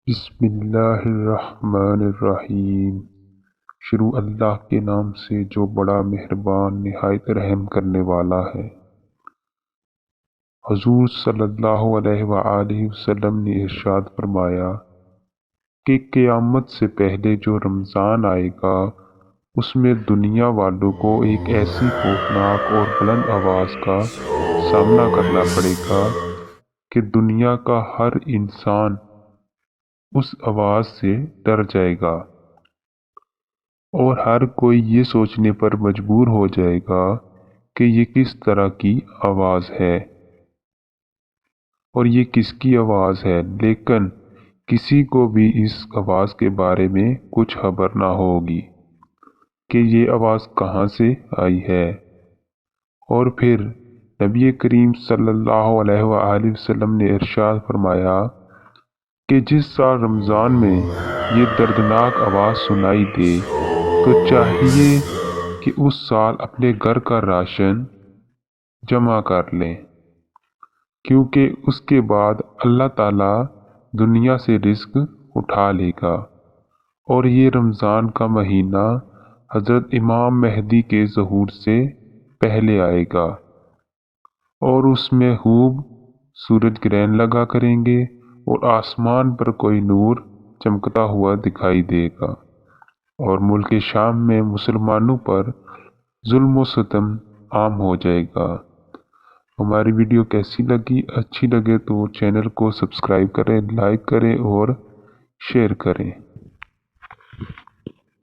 بسم اللہ الرحمن الرحیم۔ شروع اللہ کے نام سے جو بڑا مہربان نہایت رحم کرنے والا ہے۔ حضور صلی اللہ علیہ وآلہ وسلم نے ارشاد فرمایا کہ قیامت سے پہلے جو رمضان آئے گا اس میں دنیا والوں کو ایک ایسی خوفناک اور بلند آواز کا سامنا کرنا پڑے گا کہ دنیا کا ہر انسان اس آواز سے ڈر جائے گا اور ہر کوئی یہ سوچنے پر مجبور ہو جائے گا کہ یہ کس طرح کی آواز ہے اور یہ کس کی آواز ہے، لیکن کسی کو بھی اس آواز کے بارے میں کچھ خبر نہ ہوگی کہ یہ آواز کہاں سے آئی ہے۔ اور پھر نبی کریم صلی اللہ علیہ وآلہ وسلم نے ارشاد فرمایا کہ جس سال رمضان میں یہ دردناک آواز سنائی دے تو چاہیے کہ اس سال اپنے گھر کا راشن جمع کر لیں، کیونکہ اس کے بعد اللہ تعالیٰ دنیا سے رزق اٹھا لے گا اور یہ رمضان کا مہینہ حضرت امام مہدی کے ظہور سے پہلے آئے گا اور اس میں خوب سورج گرہن لگا کریں گے اور آسمان پر کوئی نور چمکتا ہوا دکھائی دے گا اور ملک شام میں مسلمانوں پر ظلم و ستم عام ہو جائے گا۔ ہماری ویڈیو کیسی لگی؟ اچھی لگے تو چینل کو سبسکرائب کریں، لائک کریں اور شیئر کریں۔